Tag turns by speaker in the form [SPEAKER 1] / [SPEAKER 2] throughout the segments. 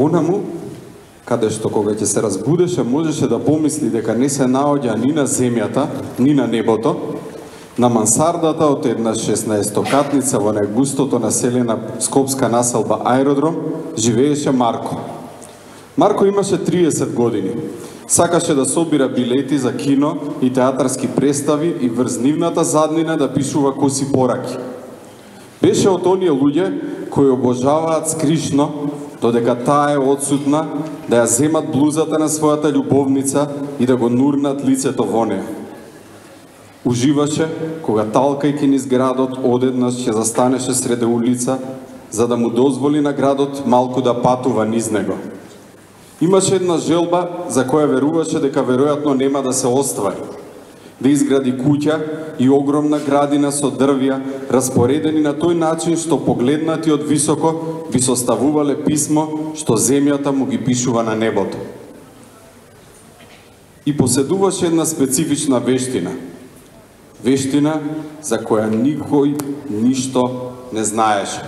[SPEAKER 1] Понаму, каде што кога ќе се разбудеше, можеше да помисли дека не се наоѓа ни на земјата, ни на небото, на мансардата од една 16-катница во најгустото населена скопска населба Аеродром живееше Марко. Марко имаше 30 години. Сакаше да собира билети за кино и театарски представи и врз нивната заднина да пишува коси пораки. Беше од оние луѓе кои обожаваат скришно, додека таа е одсутна, да ја земат блузата на својата љубовница и да го нурнат лицето во неа. Уживаше кога талкајќи низ градот одеднаш ќе застанеше среде улица, за да му дозволи на градот малку да патува низ него. Имаше една желба за која веруваше дека веројатно нема да се оствари. Да изгради куќа и огромна градина со дрвја, распоредени на тој начин што погледнати од високо би составувале писмо што земјата му ги пишува на небото. И поседуваше една специфична вештина. Вештина за која никој ништо не знаеше.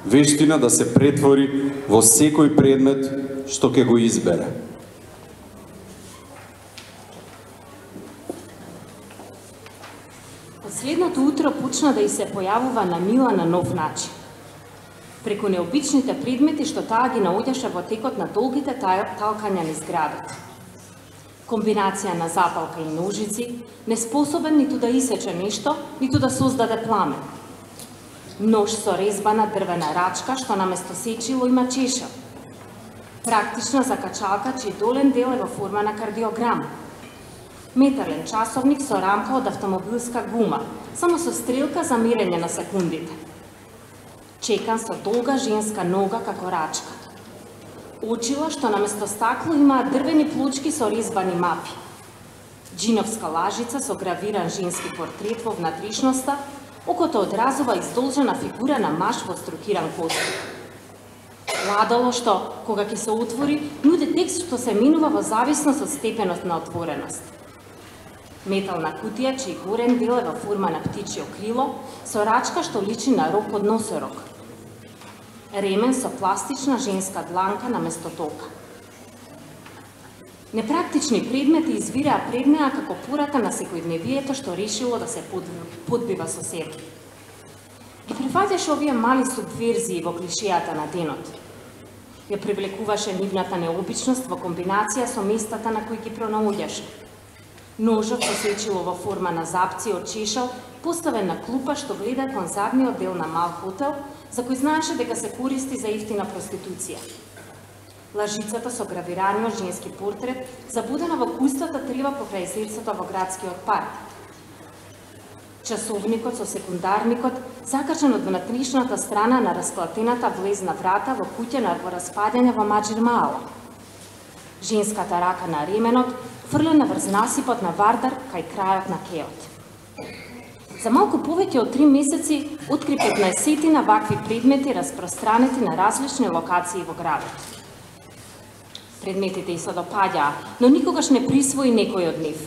[SPEAKER 1] Вештина да се претвори во секој предмет што ќе го избере.
[SPEAKER 2] Следното утро почна да и се појавува на Мила на нов начин. Преку необичните предмети што таа ги наоѓаше во текот на долгите талкања низ градот. Комбинација на запалка и ножици, неспособен ниту да исече нешто, ниту да создаде пламен. Нож со резбана дрвена рачка што наместо сечило има чешел. Практична закачалка чиј долен дел е во форма на кардиограм. Метален часовник со рамка од автомобилска гума, само со стрелка за мерење на секундите. Чекан со долга женска нога како рачка. Очила што наместо стакло имаат дрвени плочки со резбани мапи. Джиновска лажица со гравиран женски портрет во внатрешноста, окото одразува издолжена фигура на маж во струкиран костюм. Ладало што, кога ќе се отвори, нуди текст што се минува во зависност од степенот на отвореност. Метална кутија, чиј горен дел е во форма на птичјо крило, со рачка што личи на рог од носорог. Ремен со пластична женска дланка наместо тока. Непрактични предмети извираа пред неа како порака на секојдневието што решило да се подбива со себе. Ги прифаќаше овие мали субверзии во клишејата на денот. Ја привлекуваше нивната необичност во комбинација со местата на кои ги пронаоѓаше. Ножот со сечило во форма на запци од чешел, поставен на клупа што гледа кон задниот дел на мал хотел, за кој знаеше дека се користи за ефтина проституција. Лажицата со гравираниот женски портрет, забудена во кустата трева покрај зецото во градскиот парк. Часовникот со секундарникот, закачан од внатрешната страна на расклатената влезна врата во куќа на разпаѓање во Маџир Маала. Женската рака на ременот, фрлена врз насипот на Вардар кај крајот на кеот. За малку повеќе од 3 месеци откри 15 вакви предмети распространети на различни локации во градот. Предметите ѝ се допаѓаа, но никогаш не присвои некој од нив.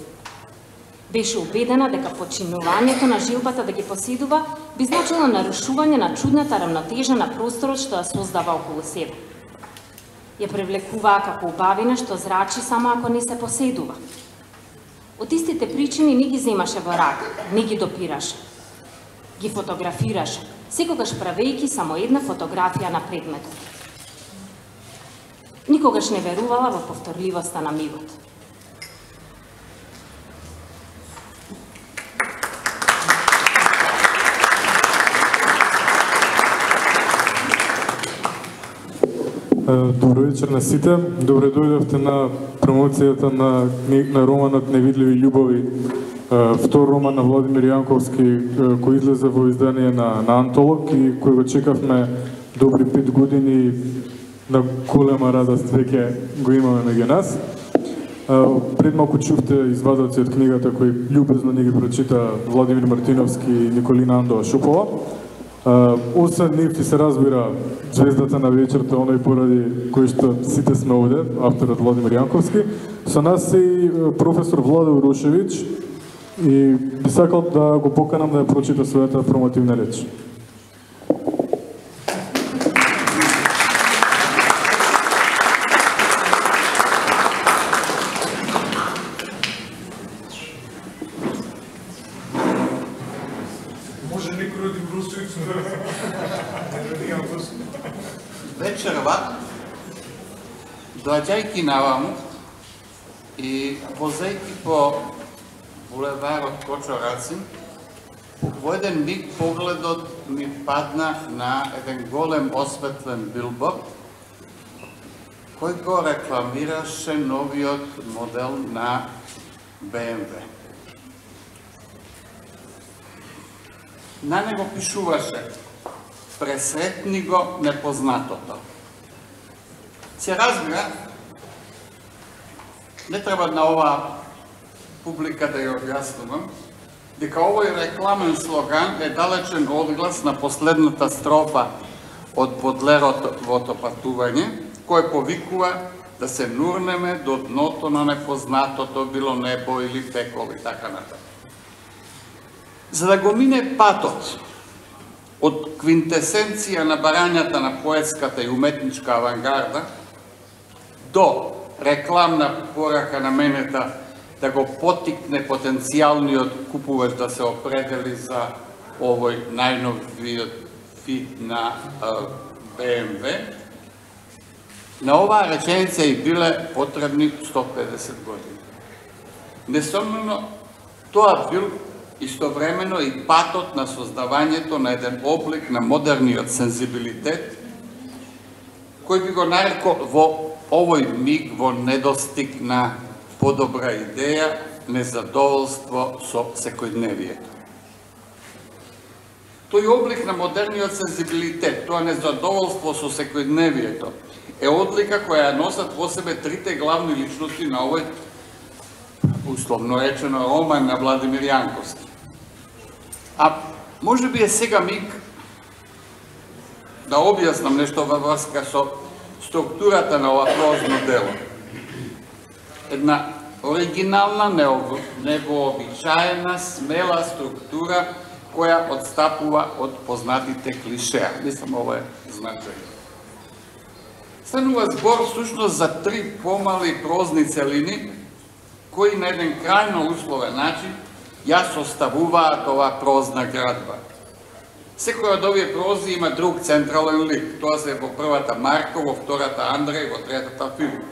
[SPEAKER 2] Беше убедена дека починувањето на желбата да ги поседува би значило нарушување на чудната рамнотежа на просторот што ја создава околу себе. Ја привлекуваа како убавина што зрачи само ако не се поседува. Од истите причини не ги земаше во рака, не ги допираше. Ги фотографираше, секогаш правејќи само една фотографија на предметот. Никогаш не верувала во повторливоста на мигот.
[SPEAKER 3] Добро вечер на сите. Добре дојдовте на промоцијата на романот Невидливи љубови, втор роман на Владимир Јанковски, кој излезе во издание на Антолог и кој го чекавме добри 5 години. На голема радост веќе го имаме меѓу нас. Пред малку чувте извадоци од книгата кој љубезно ни ги прочита Владимир Мартиновски и Николина Андова Шупова. Освен нив ти се разбира звездата на вечерта, оној поради кој што сите сме овде, авторот Владимир Јанковски. Со нас и професор Владо Урошевиќ и би сакал да го поканам да ја прочита својата промотивна реч.
[SPEAKER 4] Вечерва, доаѓајќи наваму и возејќи по булеварот Кочо-Рацин, во еден миг погледот ми падна на еден голем осветлен билборд, кој го рекламираше новиот модел на BMW. На него пишуваше: "Пресретни го непознатото." Се разбира, не треба на оваа публика да ја објаснувам, дека овој рекламен слоган е далечен одглас на последната строфа од Бодлеровото патување, кој повикува да се нурнеме до дното на непознатото, било небо или пекол и така натаму. За да го мине патот од квинтесенција на барањата на поетската и уметничка авангарда до рекламна порака наменета да го потикне потенцијалниот купувач да се определи за овој најновиот вид на BMW, на оваа реченица и биле потребни 150 години. Несомнено, тоа бил истовремено и патот на создавањето на еден облик на модерниот сензибилитет, кој би го нарекол во овој миг во недостиг на подобра идеја, незадоволство со секојдневието. Тој облик на модерниот сензибилитет, тоа незадоволство со секојдневието, е одлика која носат во себе трите главни личности на овој, условно речено, роман на Владимир Јанковски. А може би е сега миг да објаснам нешто во врска со структурата на ова прозно дело. Една оригинална, невообичаена, смела структура која одстапува од познатите клишеа. Мислам, ова е значајно. Станува збор всушност за три помали прозни целини кои на еден крајно условен начин ја составуваат оваа прозна градба. Секој од овие прози има друг централен лик. Тоа се во првата Марко, во втората Андреј, во третата Филип.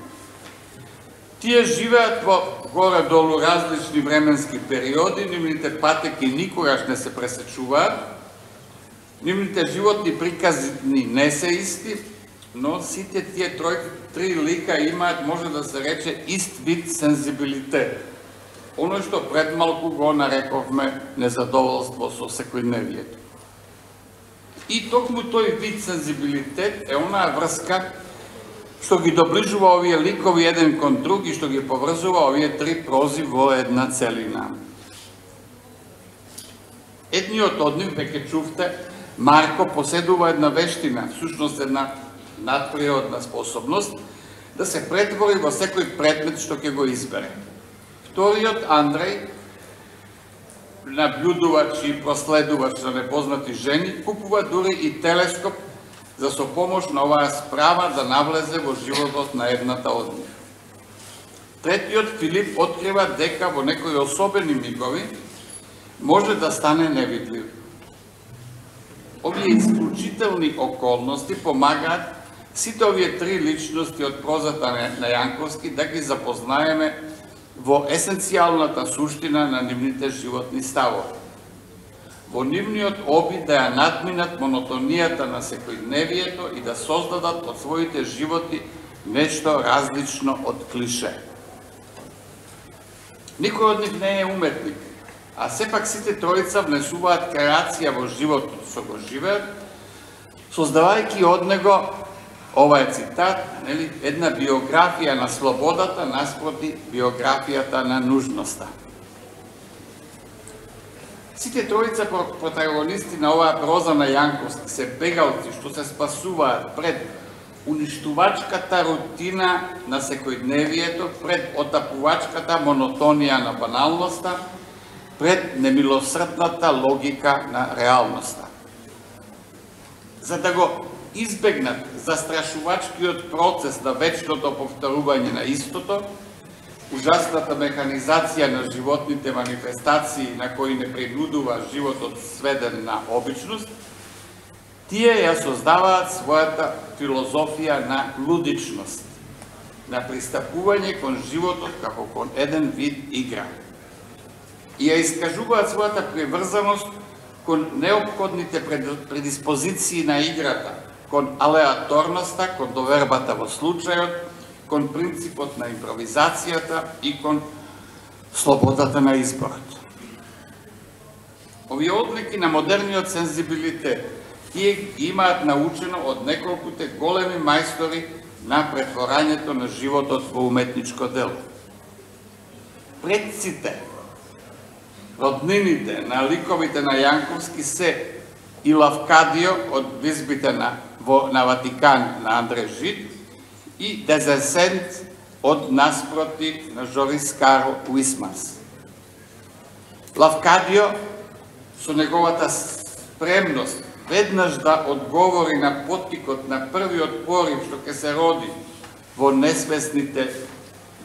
[SPEAKER 4] Тие живеат во горе-долу различни временски периоди, нивните патеки никогаш не се пресечуваат, нивните животни приказни не се исти, но сите тие три лика имаат, може да се рече, ист вид сензибилитет. Оно што пред малку го нарековме незадоволство со секојдневието. И токму тој вид сензибилитет е онаа врска што ги доближува овие ликови еден кон друг и што ги поврзува овие три прози во една целина. Едниот од нив, веќе чувте, Марко поседува една вештина, всушност една надприродна способност, да се претвори во секој предмет што ќе го избере. Вториот, Андреј, наблюдувач и проследувач на непознати жени, купува дури и телескоп за со помош на оваа справа да навлезе во животот на едната од нив. Третиот, Филип, открива дека во некои особени мигови може да стане невидлив. Овие исклучителни околности помагаат сите овие три личности од прозата на Јанковски да ги запознаеме во есенцијалната суштина на нивните животни ставови. Во нивниот обид да ја надминат монотонијата на секојдневието и да создадат од своите животи нешто различно од клише. Никој од нив не е уметник, а сепак сите тројца внесуваат креација во животот што го живеат, создавајќи од него, ова е цитат, една биографија на слободата наспроти биографијата на нужноста. Сите тројца протагонисти на оваа проза на Јанковски се бегалци што се спасуваат пред уништувачката рутина на секојдневието, пред отапувачката монотонија на баналноста, пред немилосрдната логика на реалноста. За да го избегнат застрашувачкиот процес на вечното повторување на истото, ужасната механизација на животните манифестации на кои не принудува животот сведен на обичност, тие ја создаваат својата филозофија на лудичност, на пристапување кон животот како кон еден вид игра. И ја искажуваат својата приврзаност кон неопходните предиспозиции на играта, кон алеаторноста, кон довербата во случајот, кон принципот на импровизацијата и кон слободата на изборот. Овие одлики на модерниот сензибилитет тие ги имаат научено од неколкуте големи мајстори на претворањето на животот во уметничко дело. Предците, роднините на ликовите на Јанковски се и Лавкадио од визбите на Ватикан на Андре Жид и Дезесент од наспроти на Жорис Каро Уисмас. Лавкадио со неговата спремност веднаш да одговори на поттикот на првиот порив што ќе се роди во несвесните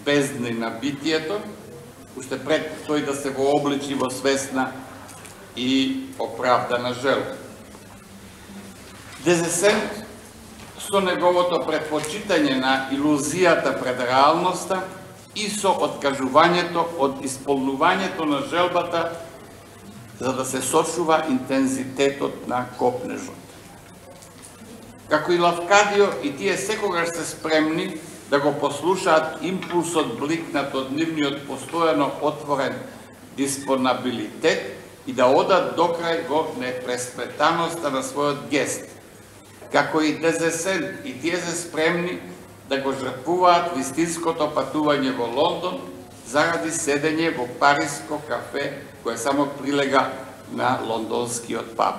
[SPEAKER 4] бездни на битието, уште пред тој да се вообличи во свесна и оправдана желба. Дезесент со неговото предпочитање на илузијата пред реалноста и со откажувањето од исполнувањето на желбата за да се сочува интензитетот на копнежот. Како и Лавкадио, и тие секогаш се спремни да го послушаат импулсот бликнат од нивниот постојано отворен диспонабилитет и да одат докрај во непресветаноста на својот гест. Како и Дезесент, и тие се спремни да го жртвуваат вистинското патување во Лондон заради седење во париско кафе кое само прилега на лондонскиот паб.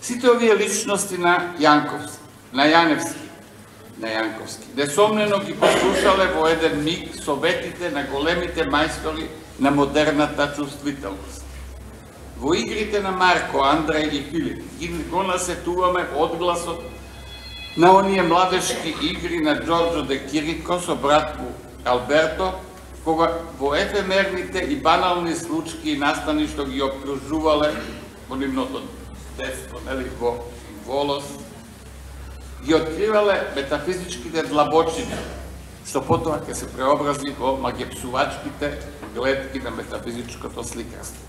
[SPEAKER 4] Сите овие личности на Јанковски несомнено ги послушале во еден миг советите на големите мајстори на модерната чувствителност. Во игрите на Марко, Андреј и Филип го насетуваме одгласот на оние младешки игри на Джорджо де Кирико со брат му Алберто, кога во ефемерните и банални случаи и настани што ги обкружувале во нивното детство, во волос, ги откривале метафизичките длабочини, што потоа ќе се преобрази во магепсувачките гледки на метафизичкото сликарство.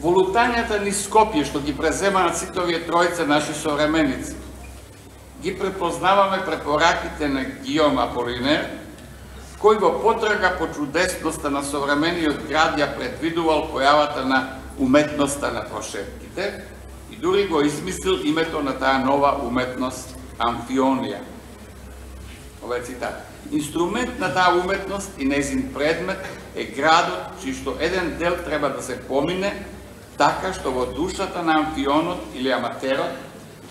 [SPEAKER 4] Во лутањата низ Скопје, што ги преземаат сите овие тројца наши современици, ги препознаваме препораките на Гиом Аполинер, кој во потрага по чудесноста на современиот град ја предвидувал појавата на уметноста на прошетките и дури го измислил името на таа нова уметност амфионија. Ова е цитат. Инструмент на таа уметност и нејзин предмет е градот, чишто еден дел треба да се помине, така што во душата на амфионот или аматерот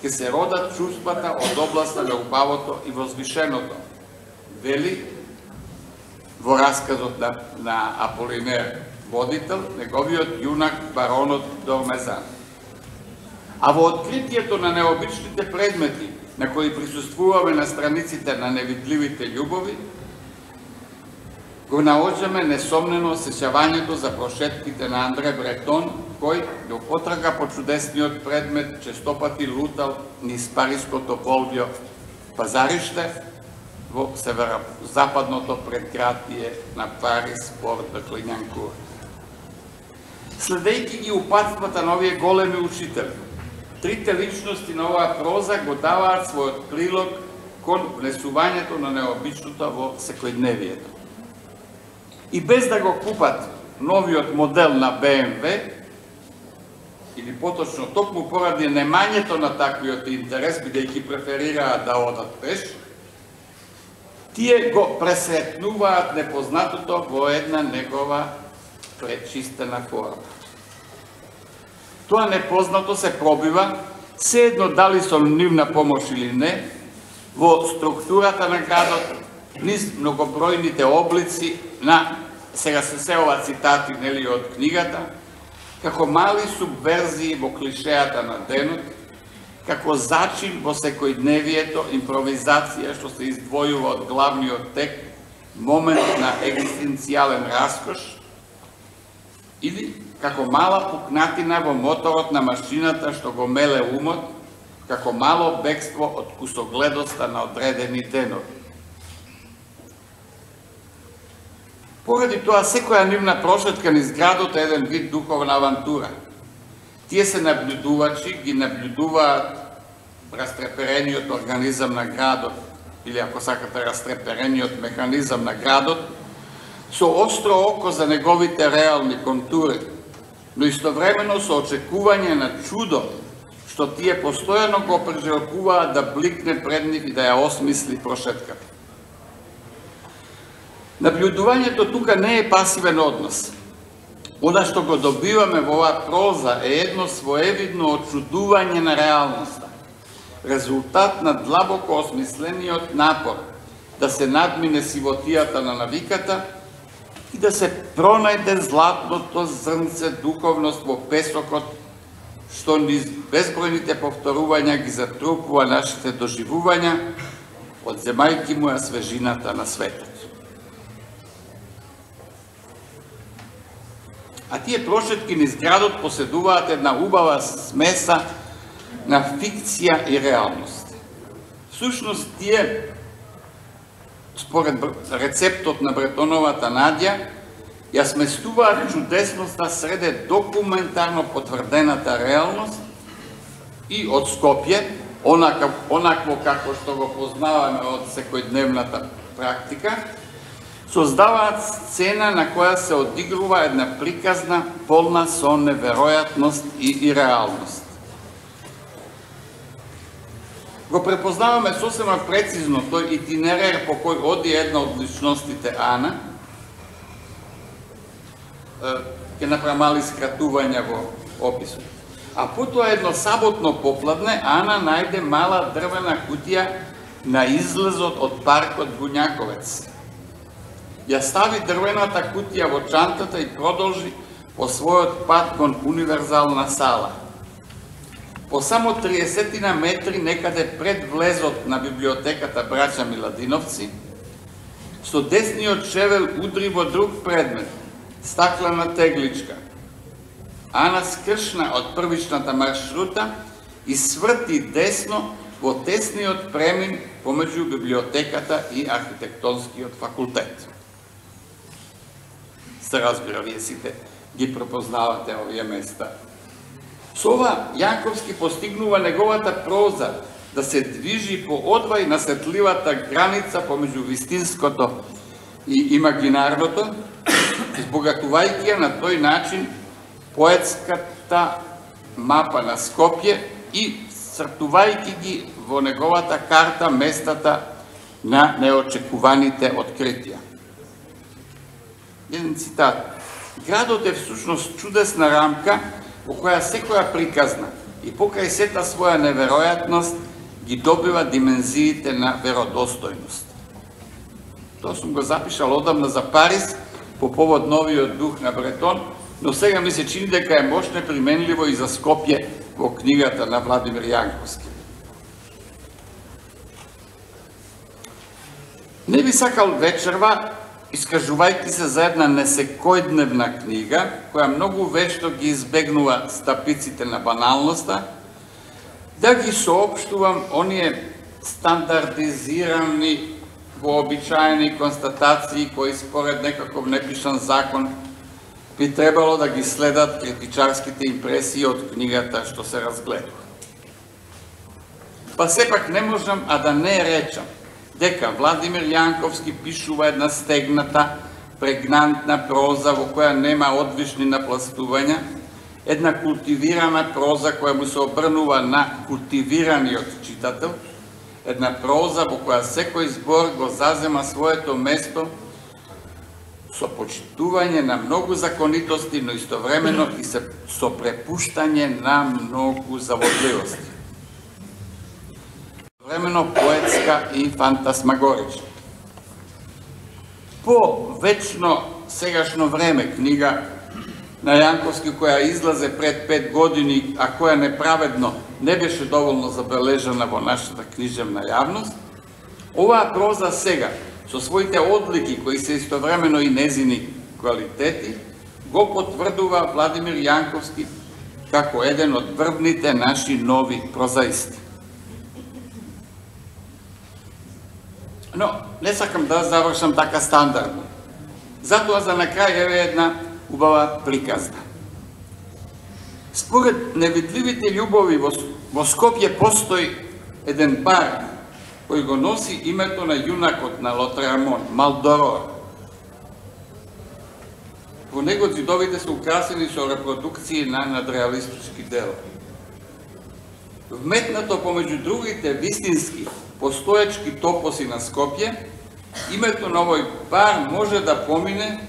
[SPEAKER 4] ќе се родат чувствата од областа на убавото и возвишеното, вели во расказот на Аполинер Водител, неговиот јунак баронот Дормезан. А во откритието на необичните предмети, на кои присуствуваме на страниците на невидливите љубови, го наоѓаме несомнено сеќавањето за прошетките на Андре Бретон, кој во потрага по чудесниот предмет честопати лутал низ париското полвјо пазариште во северо-западното предградие на Парис, Порт де Клинјанкур. Следејќи ги упатствата на овие големи учители, трите личности на оваа проза го даваат својот прилог кон внесувањето на необичното во секојдневието. И без да го купат новиот модел на БМВ, или поточно токму поради немањето на таквиот интерес, бидејќи преферираат да одат пеш, тие го пресретнуваат непознатото во една негова пречистена форма. Тоа непознато се пробива, се едно дали со нивна помош или не, во структурата на градот, низ многобројните облици на, сега се ова цитати нели од книгата, како мали субверзии во клишеата на денот, како зачин во секојдневието, импровизација што се издвојува од главниот тек, момент на екзистенцијален раскош, или како мала пукнатина во моторот на машината што го меле умот, како мало бегство од кусогледоста на одредени денови. Поради тоа, секоја нивна прошетка низ градот е еден вид духовна авантура. Тие се наблюдувачи, ги наблюдуваат растреперениот организам на градот, или ако сакате растреперениот механизам на градот, со остро око за неговите реални контури, но истовремено со очекување на чудо, што тие постојано го прежелкуваат да бликне пред нив и да ја осмисли прошетката. Наблюдувањето тука не е пасивен однос. Она што го добиваме во оваа проза е едно своевидно очудување на реалноста, резултат на длабоко осмислениот напор да се надмине сивотијата на навиката и да се пронајде златното зрнце духовност во песокот, што низ безбројните повторувања ги затрупува нашите доживувања, одземајќи му ја свежината на светот. А тие прошетки низ градот поседуваат една убава смеса на фикција и реалност. Всушност, тие, според рецептот на Бретоновата Надја, ја сместуваат чудесноста среде документарно потврдената реалност и од Скопје, онакво како што го познаваме од секојдневната практика, создаваат сцена на која се одигрува една приказна полна со неверојатност и реалност. Го препознаваме сосема прецизно тој итинерер по кој оди една од личностите Ана. Ќе направам мали скратувања во описот. А потоа едно саботно попладне Ана најде мала дрвена кутија на излезот од паркот Буњаковец. Ја стави дрвената кутија во чантата и продолжи по својот пат кон универзална сала. По само 30 метри некаде пред влезот на библиотеката Браќа Миладиновци, со десниот шевел удри во друг предмет, стаклена тегличка. Ана скршна од првичната маршрута и сврти десно во тесниот премин помеѓу библиотеката и архитектонскиот факултет. Се разбира, вие сите ги препознавате овие места. Со ова Јанковски постигнува неговата проза да се движи по одвај на сетливата граница помеѓу вистинското и имагинарното, избогатувајќи ја на тој начин поетската мапа на Скопје и сртувајќи ги во неговата карта местата на неочекуваните откритија. Еден цитат. Градот е всушност чудесна рамка во која секоја приказна и покрај сета своја неверојатност ги добива димензиите на веродостојност. Тоа сум го запишал одамна за Париз по повод новиот дух на Бретон, но сега ми се чини дека е мощно и применливо и за Скопје во книгата на Владимир Јанковски. Не би сакал вечерва, искажувајќи се за една несекојдневна книга, која многу вешто ги избегнува стапиците на баналноста, да ги соопштувам оние стандардизирани, вообичаени констатации кои според некаков непишан закон би требало да ги следат критичарските импресии од книгата што се разгледува. Па сепак не можам а да не речам дека Владимир Јанковски пишува една стегната, прегнантна проза во која нема одвишни напластувања, една култивирана проза која му се обрнува на култивираниот читател, една проза во која секој збор го зазема своето место со почитување на многу законитости, но истовремено и со препуштање на многу заводливости. Времено поетска и фантасмагорична. По вечно сегашно време книга на Јанковски која излазе пред 5 години, а која неправедно не беше доволно забележана во нашата книжевна јавност, оваа проза сега, со своите одлики, кои се истовремено и незини квалитети, го потврдува Владимир Јанковски како еден од врвните наши нови прозаисти. Но, не сакам да завршам така стандардно. Затоа за накрај еве една убава приказна. Според невидливите љубови во Скопје постои еден бар кој го носи името на јунакот на Лотарамон, Малдорор. Во него ѕидовите се украсени со репродукции на надреалистички дела. Вметнато помеѓу другите вистински постоечки топоси на Скопје, името на овој бар може да помине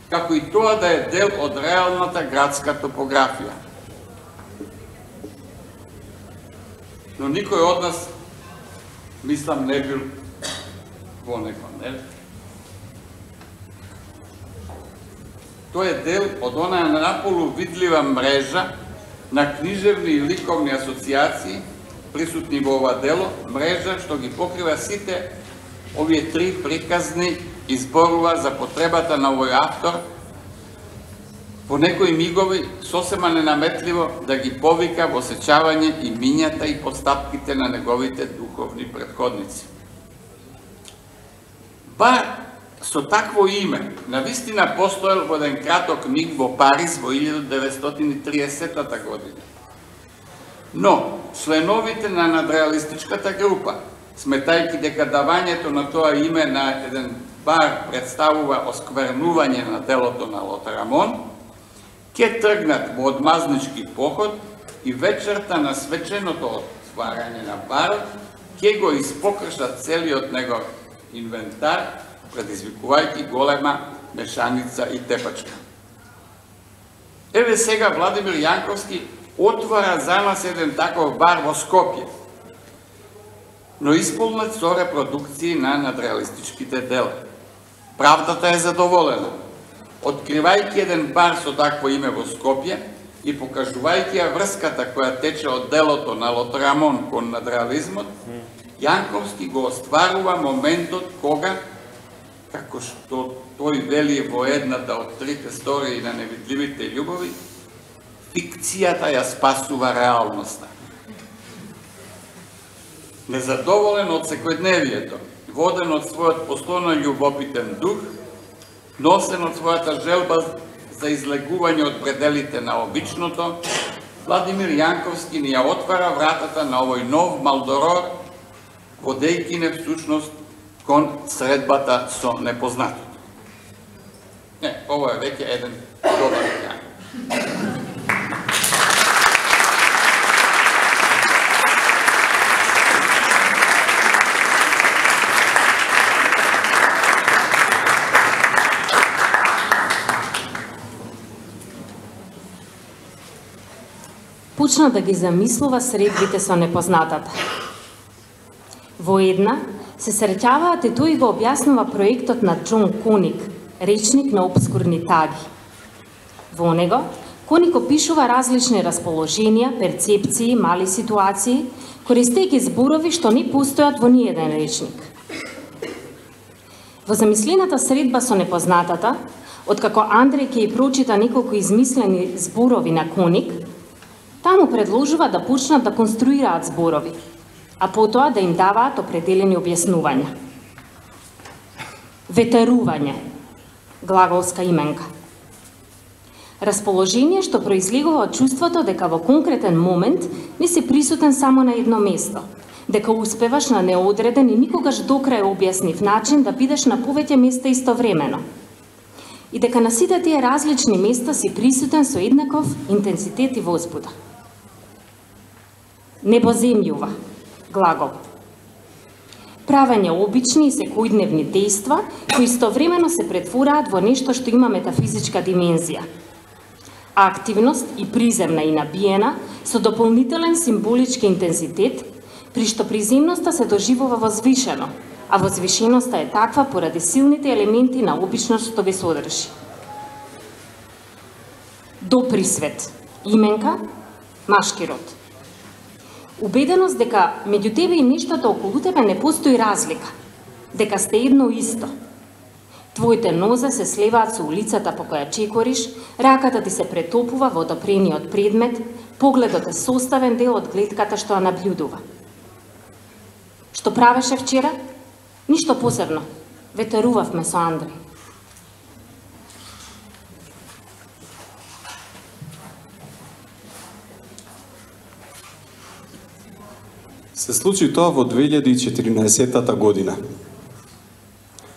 [SPEAKER 4] како и тоа да е дел од реалната градска топографија. Но никој од нас, мислам, не бил во него, не? Тој е дел од онаа наполу видлива мрежа на книжевни и ликовни асоциации присутни во ова дело, мрежа што ги покрива сите овие три приказни и зборува за потребата на овој автор по некои мигови сосема ненаметливо да ги повика во сеќавање и мињата и постапките на неговите духовни претходници. Бар со такво име навистина постоел во еден краток миг во Париз во 1930 година. Но членовите на надреалистичката група, сметајќи дека давањето на тоа име на еден бар представува осквернување на делото на Лотарамон, ќе тргнат во одмазнички поход и вечерта на свеченото отварање на барот ќе го испокршат целиот негов инвентар, предизвикувајќи голема мешаница и тепачка. Еве сега Владимир Јанковски отвара за нас еден таков бар во Скопје, но исполнет со репродукции на надреалистичките дела. Правдата е задоволена. Откривајќи еден бар со такво име во Скопје и покажувајќи ја врската која тече од делото на Лотарамон кон надреализмот, Јанковски го остварува моментот кога, како што тој вели во едната од трите стории на невидливите љубови, фикцијата ја спасува реалноста. Незадоволен од секојдневието, воден од својот постојно љубопитен дух, носен од својата желба за излегување од пределите на обичното, Владимир Јанковски ни ја отвара вратата на овој нов Малдорор, водејќи не всушност кон средбата со непознатото. Не, ово е веќе еден добар јан.
[SPEAKER 2] Почна да ги замислува средбите со непознатата. Во една се среќаваат и тој го објаснува проектот на Џон Коник, речник на обскурни таги. Во него, Коник опишува различни расположенија, перцепции, мали ситуации, користејќи зборови што не постојат во ниеден речник. Во замислената средба со непознатата, откако Андреј ќе ја прочита неколку измислени зборови на Коник, таму предложува да почнат да конструираат зборови, а потоа да им даваат определени објаснувања. Ветерување, глаголска именка. Расположение што произлегува од чувството дека во конкретен момент не си присутен само на едно место, дека успеваш на неодреден и никогаш докрај објаснив начин да бидеш на повеќе места истовремено. И дека на сите тие различни места си присутен со еднаков интензитет и возбуда. Небоземјува, глагол. Правење обични и секојдневни дејства, кои истовремено се претвораат во нешто што има метафизичка димензија. Активност и приземна и набиена, со дополнителен символички интензитет, при што приземноста се доживува возвишено, а возвишеноста е таква поради силните елементи на обичност што ги содржи. Доприсвет, именка, машки род. Убеденост дека меѓу тебе и нештото околу тебе не постои разлика, дека сте едно исто. Твоите нозе се слеваат со улицата по која чекориш, раката ти се претопува во допрениот предмет, погледот е составен дел од гледката што ја наблюдува. Што правеше вчера? Ништо посебно. Ветерувавме со Андреј.
[SPEAKER 1] Се случи тоа во 2014 година.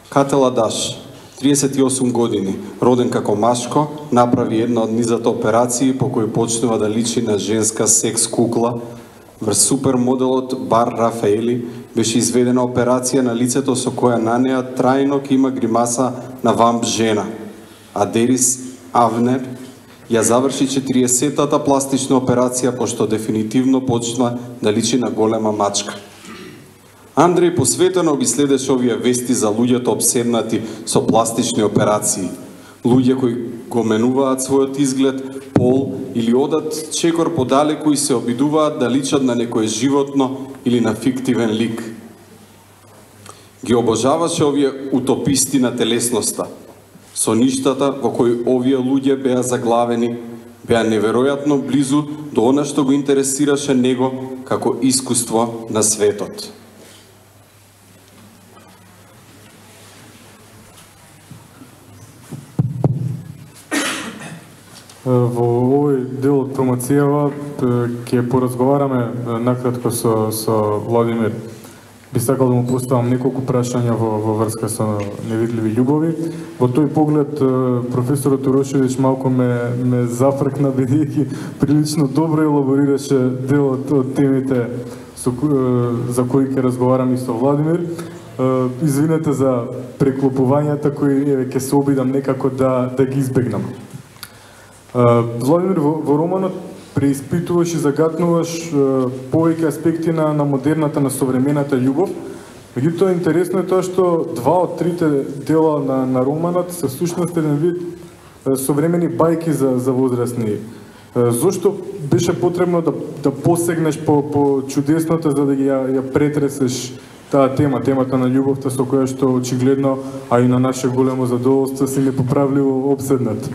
[SPEAKER 1] Катела Даш, 38 години, роден како машко, направи една од низата операции по кој почнува да личи на женска секс кукла. Врз супермоделот Бар Рафаели беше изведена операција на лицето со која на неа трајно ќе има гримаса на вамп жена. А Дерис Авнер ја заврши 40-тата пластична операција, пошто дефинитивно почна да личи на голема мачка. Андреј посветено ги следеше овие вести за луѓето обседнати со пластични операции. Луѓе кои го менуваат својот изглед, пол или одат чекор подалеку и се обидуваат да личат на некое животно или на фиктивен лик. Ги обожаваше овие утописти на телесноста. Со ништата во кои овие луѓе беа заглавени, беа неверојатно близу до она што го интересираше него како искуство на светот.
[SPEAKER 3] Во овој дел од промоцијава ќе поразговараме накратко со Владимир. Би сакал да му поставам неколку прашања во врска со невидливи љубови. Во тој поглед професорот Урошевиќ малку ме зафркна, бидејќи прилично добро елаборираше дел од темите за кои ќе разговарам и со Владимир. Извинете за преклопувањата кои ќе се обидам некако да ги избегнам. Владимир, во романот преиспитуваш и загатнуваш повеќе аспекти на модерната, на современата љубов. Меѓутоа, интересно е тоа што два од трите дела на романот се всушност еден вид современи бајки за возрастни. Зошто беше потребно да посегнеш по чудесното за да ја претресеш таа темата на љубовта со која што очигледно, а и на наше големо задоволство, си непоправливо обседнат?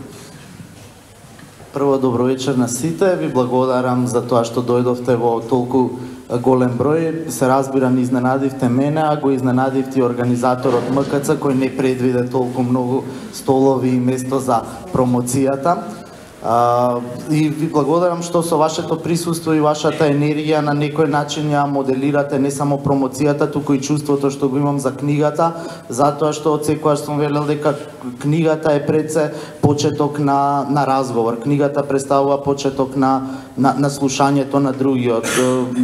[SPEAKER 5] Прво, добро вечер на сите. Ви благодарам за тоа што дојдовте во толку голем број. Се разбира, не изненадивте мене, а го изненадивте и организаторот МКЦ, кој не предвиде толку многу столови и место за промоцијата. И ви благодарам што со вашето присуство и вашата енергија на некој начин ја моделирате не само промоцијата, туку и чувството што го имам за книгата, затоа што од секогаш сум велел дека книгата е пред се почеток на разговор. Книгата представува почеток на слушањето на другиот.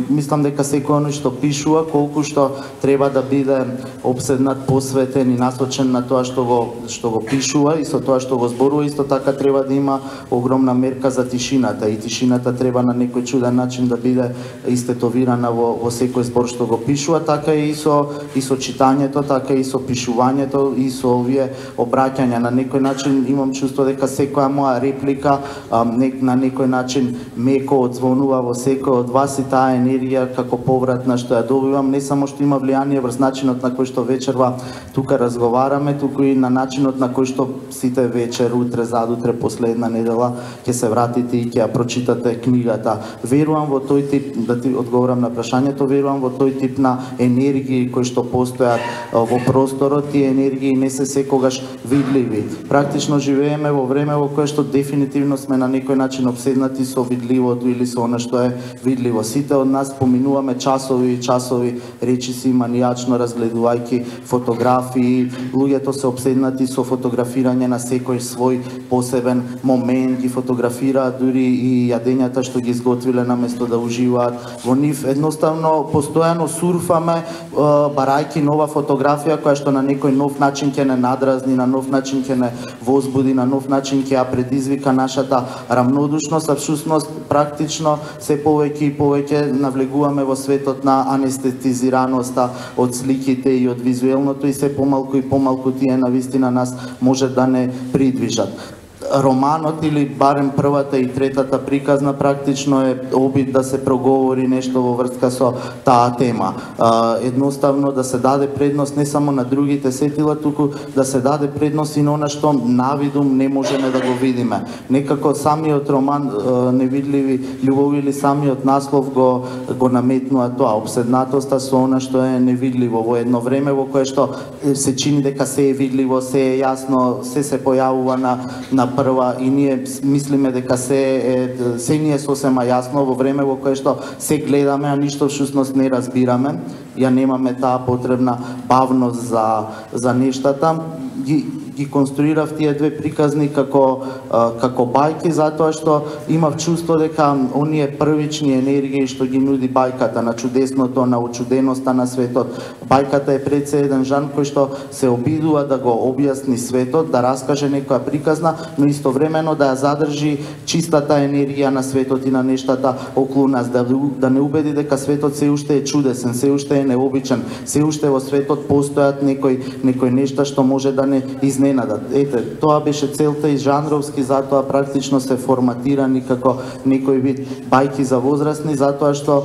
[SPEAKER 5] Мислам дека секој оној што пишува, колку што треба да биде обседнат, посветен и насочен на тоа што го пишува и со тоа што го зборува, исто така треба да има огромна мерка за тишината, и тишината треба на некој чуден начин да биде истетовирана во секој збор што го пишува, така и со читањето, така и со пишувањето и со овие обраќања. На некој начин имам чувство дека секоја моја реплика на некој начин меко одзвонува во секој од вас, и таа енергија како повратна што ја добивам не само што има влијание врз начинот на кој што вечерва тука разговараме, туку и на начинот на кој што сите вечер, утре, задутре, последна недела ќе се вратите и ќе ја прочитате книгата. Верувам во тој тип, да ти одговорам на прашањето, верувам во тој тип на енергии кои што постојат во просторот. Тие енергии не се секогаш видливи. Практично живееме во време во кое што дефинитивно сме на некој начин обседнати со видливото или со она што е видливо. Сите од нас поминуваме часови и часови речиси манијачно разгледувајќи фотографии. Луѓето се обседнати со фотографирање на секој свој посебен момент, ги фотографираат дури и јадењата што ги изготвиле наместо да уживаат во нив. Едноставно постојано сурфаме барајќи нова фотографија која што на некој нов начин ќе не надразни, на нов начин ќе не возбуди, на нов начин ќе ја предизвика нашата рамнодушност, а всушност практично се повеќе и повеќе навлегуваме во светот на анестетизираноста од сликите и од визуелното, и се помалку и помалку тие навистина нас може да не придвижат. романот или барем првата и третата приказна практично е обид да се проговори нешто во врска со таа тема. Едноставно да се даде предност не само на другите сетила, туку да се даде предност и на она што навидум не можеме да го видиме. Некако самиот роман Невидливи љубови или самиот наслов го наметнува тоа, обседнатоста со она што е невидливо во едно време во кое што се чини дека се е видливо, се е јасно, се појавува на прва и ние мислиме дека се ни е сосема јасно во време во кое што се гледаме, а ништо всушност не разбираме, ја немаме таа потребна бавност за нештата. Ги конструирав тие две приказни како бајки, затоа што имав чувство дека оние првични енергии што ги нуди бајката на чудесното, на очуденоста на светот. Бајката е пред се еден жан кој што се обидува да го објасни светот, да раскаже некоја приказна, но истовремено да ја задржи чистата енергија на светот и на нештата околу нас, да не убеди дека светот се уште е чудесен, се уште е необичен, се уште во светот постојат некои нешта што може да не изненадат. Ете, тоа беше целта и жанровски, затоа практично се форматирани како некој вид бајки за возрастни, затоа што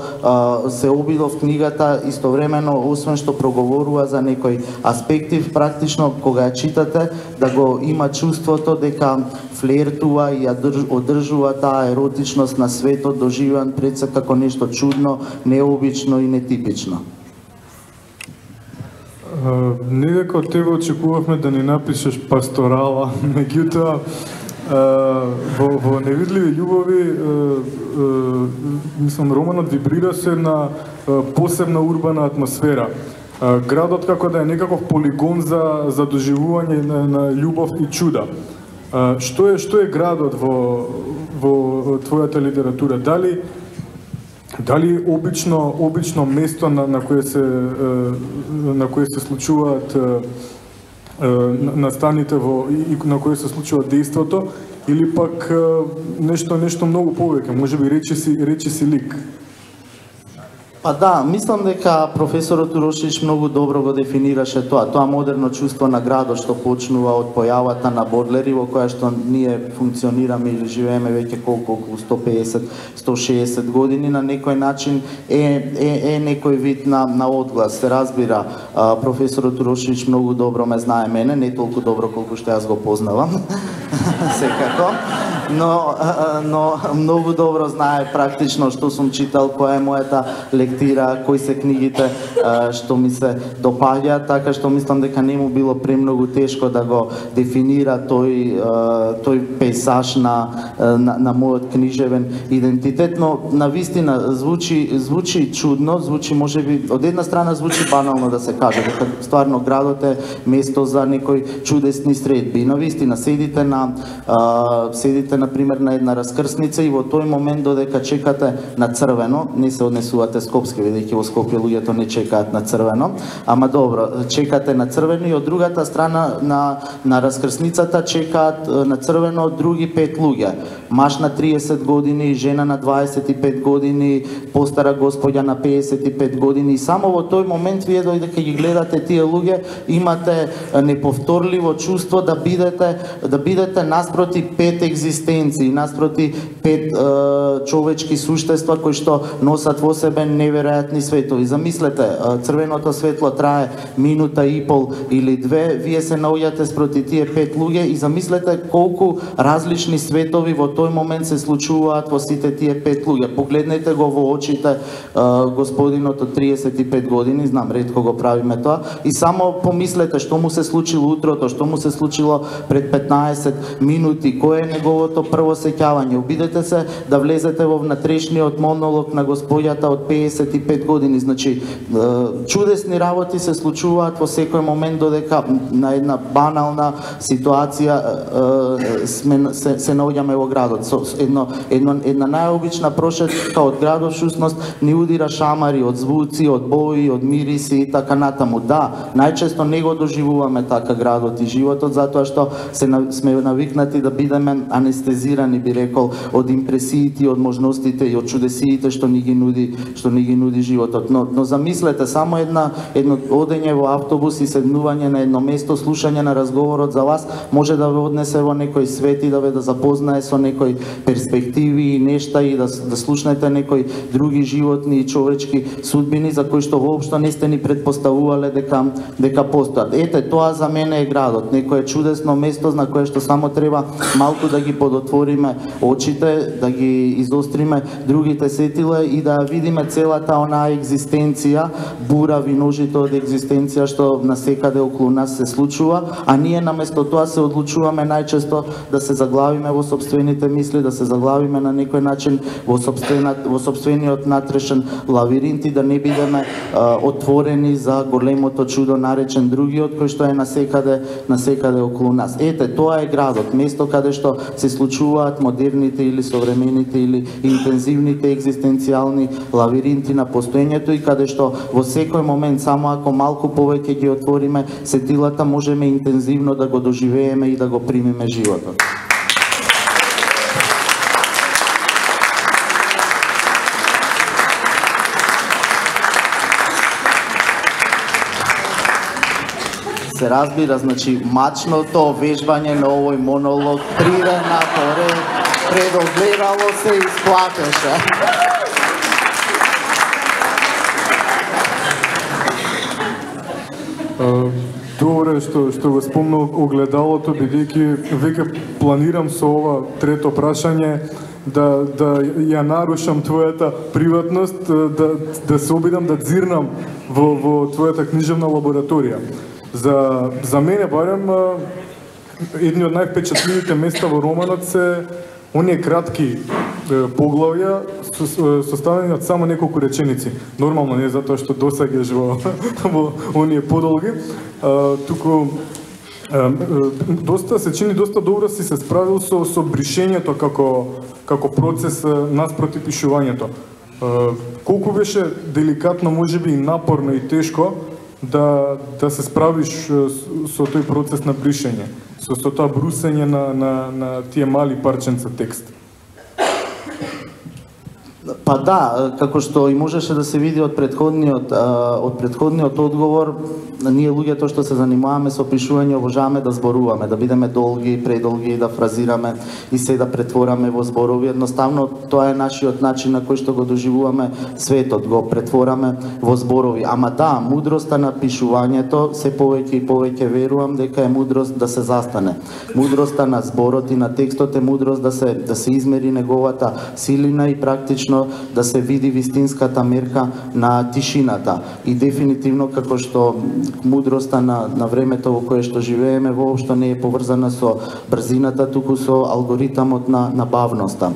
[SPEAKER 5] се обидов книгата истовремено, освен што проговорува за некои аспекти, практично кога ја читате, да го има чувството дека флертува и ја одржува таа еротичност на светот, доживан пред се како нешто чудно, необично и нетипично.
[SPEAKER 3] Не дека од тебе очекувавме да ни напишеш пасторала, меѓутоа во Невидливи љубови мислам романот вибрира се на посебна урбана атмосфера. Градот како да е некаков полигон за доживување на љубов и чуда. Што е градот во твојата литература? Дали обично место на кое се случуваат настаните и на кое се случува дејството, или пак нешто многу повеќе, можеби речиси лик?
[SPEAKER 5] Па да, мислам дека професорот Урошич многу добро го дефинираше тоа модерно чувство на градот што почнува од појавата на Бодлери, во која што ние функционираме или живееме веќе околу 150-160 години, на некој начин е некој вид на одглас. Се разбира, професорот Урошич многу добро ме знае мене, не толку добро колку што јас го познавам, секако, но многу добро знае практично што сум читал, која е мојата лектира, кои се книгите што ми се допаѓаат, така што мислам дека не му било премногу тешко да го дефинира тој пейсаж на мојот книжевен идентитет, но навистина звучи чудно, звучи можеби од една страна звучи банално да се каже дека стварно градот е место за некои чудесни средби. Навистина седите например на една раскрсница и во тој момент додека чекате на црвено, не се однесувате Скопски, бидејќи во Скопје луѓето не чекаат на црвено, ама добро, чекате на црвено и од другата страна на раскрсницата чекаат на црвено други 5 луѓе. Маж на 30 години, жена на 25 години, постара господја на 55 години и само во тој момент вие додека ги гледате тие луѓе имате неповторливо чувство да бидете наспроти 5 екзистенции, наспроти 5 човечки суштества кои што носат во себе неверојатни светови. Замислете, црвеното светло трае минута и пол или две, вие се наоѓате спроти тие 5 луѓе и замислете колку различни светови во тој момент се случуваат во сите тие 5 луѓе. Погледнете го во очите господинот од 35 години, знам, ретко го правиме тоа, и само помислете што му се случило утрото, што му се случило пред 15 минути, кое е неговото прво сеќавање. Обидете се да влезете во внатрешниот монолог на господјата од 55 години. Значи, чудесни работи се случуваат во секој момент додека на една банална ситуација се наоѓаме во градот. Една најобична прошетка од градот всушност ни удира шамари од звуци, од бои, од мириси и така натаму. Да, најчесто не го доживуваме така градот и животот, затоа што сме навикнати да бидеме анестезирани, би рекол, од импресиите, од можностите и од чудесиите што ни ги нуди животот. Но замислете, само едно одење во автобус и седнување на едно место, слушање на разговорот за вас, може да ве однесе во некој свет и да ве запознае со некои перспективи и нешта и да слушнете некои други животни и човечки судбини за кои што воопшто не сте ни предпоставувале дека постојат. Ете, тоа за мене е градот, некое чудесно место на кое што само треба малку да ги подотвориме очите, да ги изостриме другите сетила и да видиме целата онаа екзистенција, бурави ножите од екзистенција што насекаде околу нас се случува, а ние наместо тоа се одлучуваме најчесто да се заглавиме во сопствените мисли, да се заглавиме на некој начин во сопствениот натрешен лавиринт и да не бидеме отворени за големото чудо наречен другиот, кој што е насекаде околу нас. Ете, тоа е градот, место каде што се случуваат модерните или современите или интензивните екзистенцијални лавиринти на постоењето и каде што во секој момент, само ако малку повеќе ги отвориме сетилата, можеме интензивно да го доживееме и да го примиме животот. Се разбира, значи, мачното вежбање на овој монолог приде напоре, предогледало се и сплатеше.
[SPEAKER 3] Добре што го спомнал огледалото, бидејќи веќе планирам со ова трето прашање да ја нарушам твојата приватност, да се обидам да дзирнам во твојата книжевна лабораторија. За мене барем едни од највпечатливите места во романот се оние кратки поглавја составени од само неколку реченици. Нормално не затоа што досаѓаш во оние подолги, туку се чини доста добро си се справил со бришењето како процес наспроти пишувањето. Колку беше деликатно, можеби и напорно и тешко да се справиш со тој процес на бришење, со тоа брусење на тие мали парченца текст?
[SPEAKER 5] Па да, како што и можеше да се види од претходниот одговор, ние луѓето што се занимаваме со пишување обожаваме да зборуваме, да бидеме долги и предолги, да фразираме и се да претвораме во зборови. Едноставно тоа е нашиот начин на кој што го доживуваме светот, го претвораме во зборови. Ама да, мудроста на пишувањето се повеќе и повеќе верувам дека е мудрост да се застане. Мудроста на зборот и на текстот е мудрост да се измери неговата силина и практично да се види вистинската мерка на тишината. И дефинитивно како што мудроста на времето во кое што живееме воопшто не е поврзана со брзината, туку со алгоритамот на бавноста.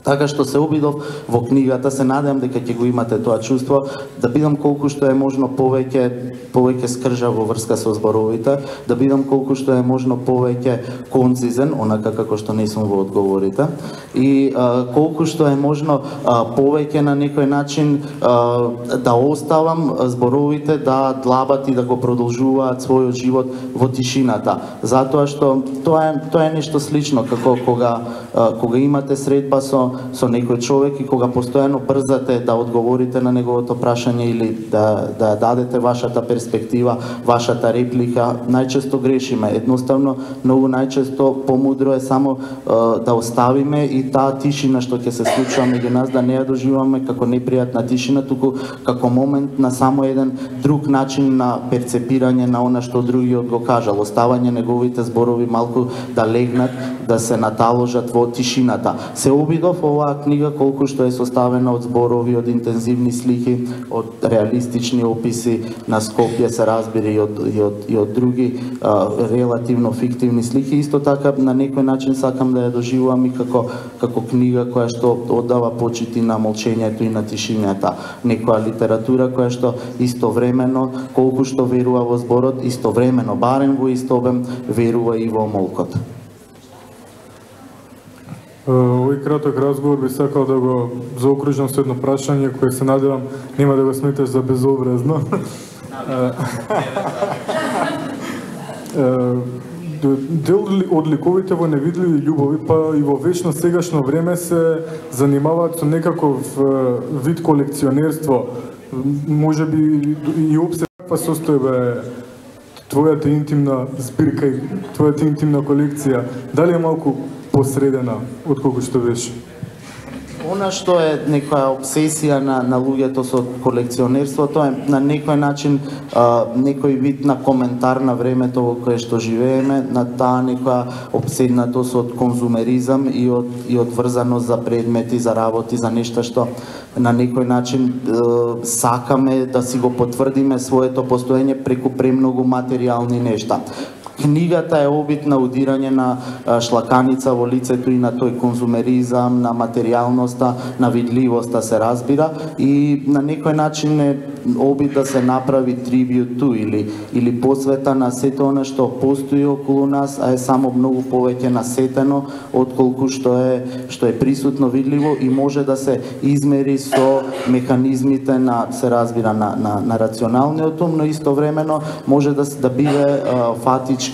[SPEAKER 5] Така што се обидов во книгата, се надевам дека ќе го имате тоа чувство, да бидам колку што е можно повеќе скржа во врска со зборовите, да бидам колку што е можно повеќе концизен, онака како што не сум во одговорите, и колку што е можно повеќе на некој начин да оставам зборовите да длабат и да го продолжуваат својот живот во тишината. Затоа што тоа е нешто слично како кога имате средба со некој човек и кога постојано брзате да одговорите на неговото прашање или да дадете вашата перспектива, вашата реплика, најчесто грешиме. Едноставно, многу најчесто помудро е само да оставиме и таа тишина што ќе се случува меѓу нас да не ја доживаме како непријатна тишина, туку како момент на само еден друг начин на перцепирање на она што другиот го кажал, оставање неговите зборови малку да легнат, да се наталожат во тишината. Се обидов оваа книга колку што е составена од зборови, од интензивни слики, од реалистични описи на Скопје, се разбира и од други релативно фиктивни слики. Исто така на некој начин сакам да ја доживувам и како книга која што оддава почити на молчењето и на тишината. Некоја литература која што истовремено, колку што верува во зборот, истовремено, барем во ист обем, верува и во молкот.
[SPEAKER 3] Овој краток разговор би сакал да го заокружам со едно прашање кое се надевам нема да го сметаш за безобразно. дел од ликовите во Невидливи љубови, па и во вечно сегашно време се занимаваат со некаков вид колекционерство. Може би и опсе каква состојба е твојата интимна збирка и твојата интимна колекција, дали е малку посредена отколку што беше?
[SPEAKER 5] Она што е некоја обсесија на луѓето со колекционерство, тоа е на некој начин некој вид на коментар на времето во кое што живееме, на таа некоја обседнатост од конзумеризам и од врзаност за предмети, за работи, за нешта што на некој начин сакаме да си го потврдиме своето постоење преку премногу материјални нешта. Книгата е обид на удирање на шлаканица во лицето и на тој конзумеризам, на материјалноста, на видливоста се разбира, и на некој начин е обид да се направи трибјут или посвета на сето она што постои околу нас, а е само многу повеќе насетено отколку што е присутно видливо и може да се измери со механизмите на, се разбира, на рационалниот ум, но истовремено може да биде фатички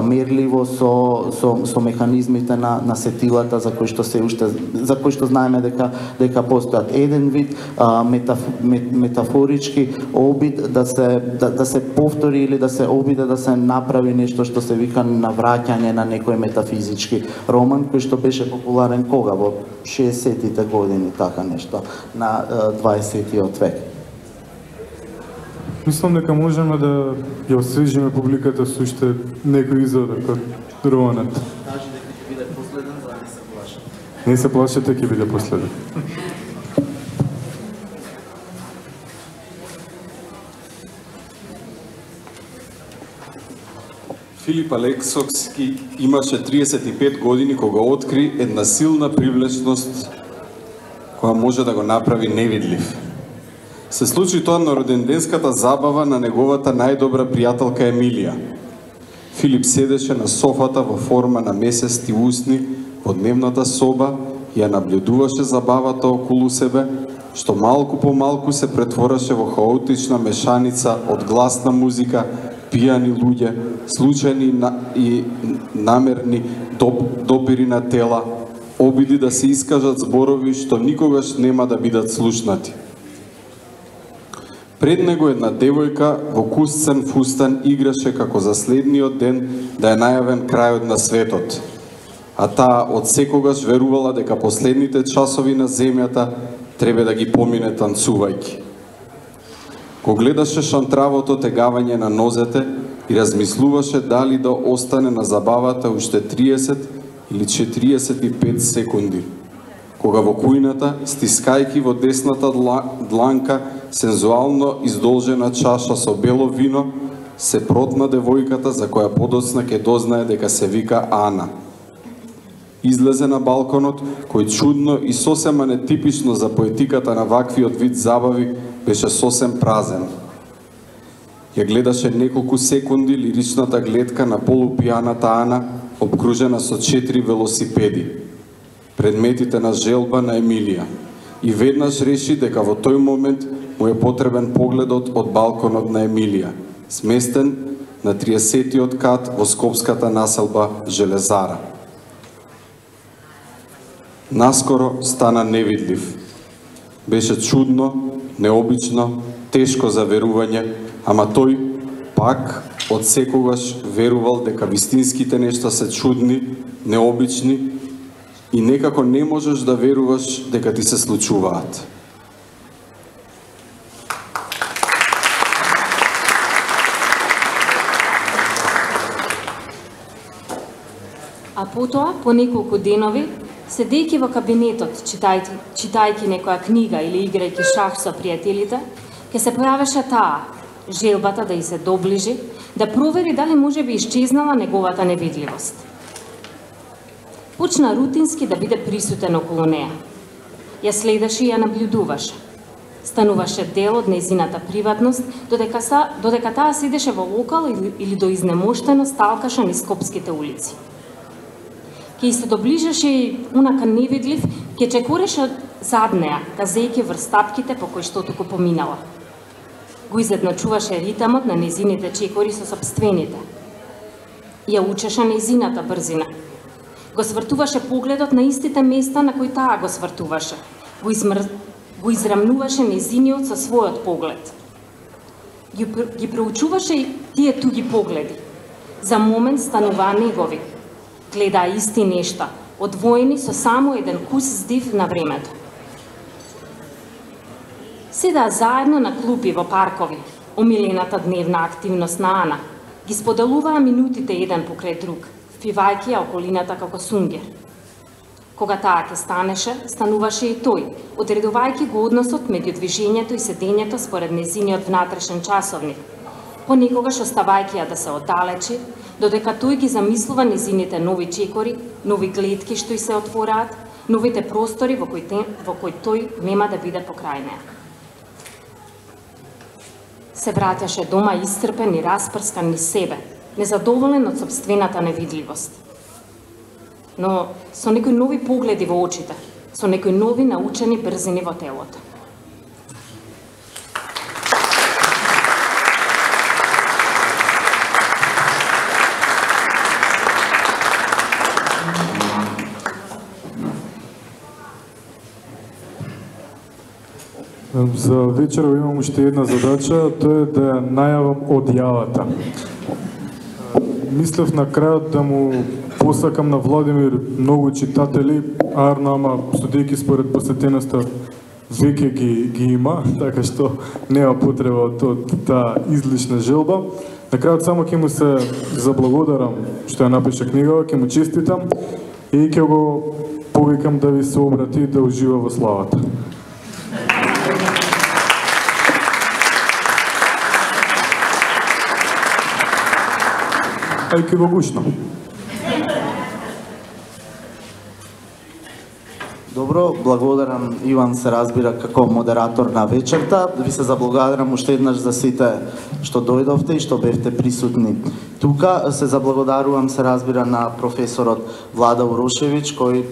[SPEAKER 5] мерливо со механизмите на сетилата за кои што знаеме дека постојат. Еден вид метафорички обид да се повтори или да се обиде да се направи нешто што се вика навраќање на некој метафизички роман кој што беше популарен кога во 60-тите години, така нешто, на 20-тиот век.
[SPEAKER 3] Мислам дека можеме да ја освежиме публиката со уште некој изодак од романот.
[SPEAKER 5] Кажи дека ќе биде последен, за да не се плашат.
[SPEAKER 3] Не се плашете, ќе биде последен.
[SPEAKER 1] Филип Алексовски имаше 35 години кога откри една силна привлечност која може да го направи невидлив. Се случи тоа на роденденската забава на неговата најдобра пријателка Емилија. Филип седеше на софата во форма на месести усни во дневната соба и ја наблюдуваше забавата околу себе, што малку по малку се претвораше во хаотична мешаница од гласна музика, пијани луѓе, случајни и намерни допири на тела, обиди да се искажат зборови што никогаш нема да бидат слушнати. Пред него една девојка во кусцен фустан играше како за следниот ден да е најавен крајот на светот, а таа од секогаш верувала дека последните часови на земјата треба да ги помине танцувајќи. Го гледаше шантравото тегавање на нозете и размислуваше дали да остане на забавата уште 30 или 45 секунди, кога во кујната, стискајки во десната дланка сензуално издолжена чаша со бело вино, се протна девојката за која подоцна ќе дознае дека се вика Ана. Излезе на балконот, кој чудно и сосема нетипично за поетиката на ваквиот вид забави беше сосем празен. Ја гледаше неколку секунди лиричната гледка на полупијаната Ана, обкружена со 4 велосипеди, предметите на желба на Емилија, и веднаш реши дека во тој момент му е потребен погледот од балконот на Емилија, сместен на 30-тиот кат во скопската населба Железара. Наскоро стана невидлив. Беше чудно, необично, тешко за верување, ама тој пак од секогаш верувал дека вистинските нешта се чудни, необични и некако не можеш да веруваш дека ти се случуваат.
[SPEAKER 2] А потоа, по неколку денови, седејќи во кабинетот, читајќи некоја книга или играјќи шах со пријателите, ќе се појавеше таа, желбата да и се доближи, да провери дали може би исчезнала неговата невидливост. Почна рутински да биде присутен околу неа. Ја следеше и ја наблюдуваше. Стануваше дел од нејзината приватност, додека таа седеше во локал или до изнемоштено сталкаше низ скопските улици. Ке се доближеше и унака невидлив, ке чекореше зад неа, газејќи врз стапките по кои што туку поминала. Го изедночуваше ритамот на незините чекори со сопствените. Ја учеше нејзината брзина. Го свртуваше погледот на истите места на кои таа го свртуваше. Го израмнуваше нејзиниот со својот поглед. Ги проучуваше и тие туги погледи. За момент стануваа негови. Гледаа исти нешта, одвоени со само еден кус здив на времето. Седаа заедно на клупи во паркови, омилената дневна активност на Ана. Ги споделуваа минутите еден покрај друг, впивајќи ја околината како сунгер. Кога таа ќе станеше, стануваше и тој, одредувајќи го односот меѓу движењето и седењето според незиниот внатрешен часовник. Понекогаш оставајќи ја да се оддалечи, додека тој ги замислува незините нови чекори, нови гледки што и се отвораат, новите простори во кои тој нема да биде покрај неа. Се враќаше дома исцрпен и распрскан низ себе, незадоволен од сопствената невидливост. Но со некои нови погледи во очите, со некои нови научени брзини во телото.
[SPEAKER 3] За вечера имам уште една задача, тоа е да најавам одјавата. Мислев на крајот да му посакам на Владимир многу читатели, арно, ама студијќи според посетеноста веќе ги има, така што нема потреба од таа излишна желба. На крајот само ќе му се заблагодарам што ја напиша книгава, ќе му честитам и ќе го повикам да ви се обрати и да ужива во славата. Ајке го гушно.
[SPEAKER 5] Добро, благодарам, Иван се разбира како модератор на вечерта. Ви се заблагодарам уште еднаш за сите што дојдовте и што бевте присутни тука. Се заблагодарувам, се разбира, на професорот Влада Урошевиќ, кој,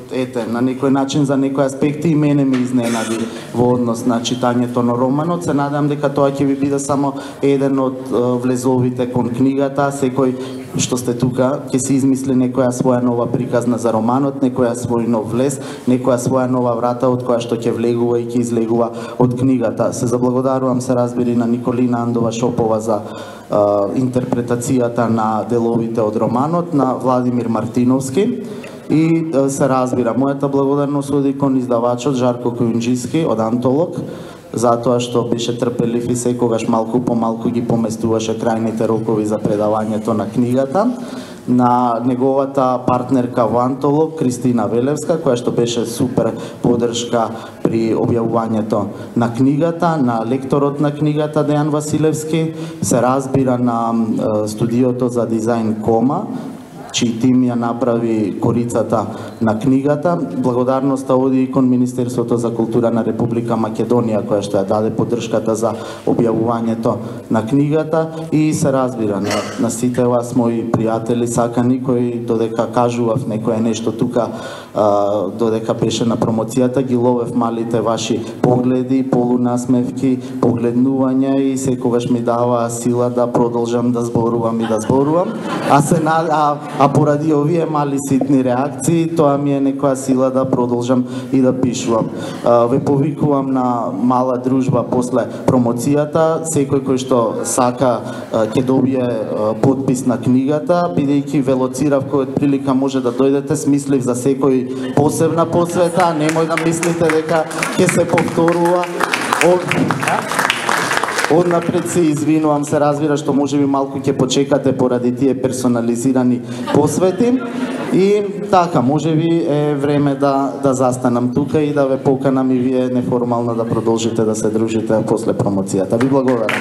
[SPEAKER 5] на некој начин, за некои аспекти и мене ме изненади во однос на читањето на романот. Се надам дека тоа ќе ви биде само еден од влезовите кон книгата. Секој што сте тука ќе се измисли некоја своја нова приказна за романот, некоја свој нов влез, некоја своја нова врата од која што ќе влегува и ќе излегува од книгата. Се заблагодарувам, се разбира, на Николина Андова Шопова за интерпретацијата на деловите од романот, на Владимир Мартиновски и се разбира, мојата благодарност оди кон издавачот Жарко Којунџиски од Антолог, затоа што беше трпелив и секогаш малку по малку ги поместуваше крајните рокови за предавањето на книгата, на неговата партнерка во Антолог Кристина Велевска, која што беше супер поддршка при објавувањето на книгата, на лекторот на книгата Дејан Василевски, се разбира на студиото за дизајн Кома, чиј тим ја направи корицата на книгата. Благодарноста оди и кон Министерството за култура на Република Македонија, која што ја даде поддршката за објавувањето на книгата, и се разбира на сите вас мои пријатели сакани, кои додека кажував некое нешто тука, додека беше на промоцијата, ги ловев малите ваши погледи, полунасмевки, погледнувања и секогаш ми даваа сила да продолжам да зборувам и да зборувам. А поради овие мали ситни реакции, тоа ми е некоја сила да продолжам и да пишувам. Ве повикувам на мала дружба после промоцијата. Секој кој што сака ќе добие подпис на книгата, бидејќи ве лоцирав кој од прилика може да дојдете, смислив за секој посебна посвета, немој да мислите дека ќе се повторува. Однапред се извинувам, се разбира што можеби малку ќе почекате поради тие персонализирани посвети. И така, можеби е време да застанам тука и да ве поканам и вие неформално да продолжите да се дружите после промоцијата. Ви благодарам.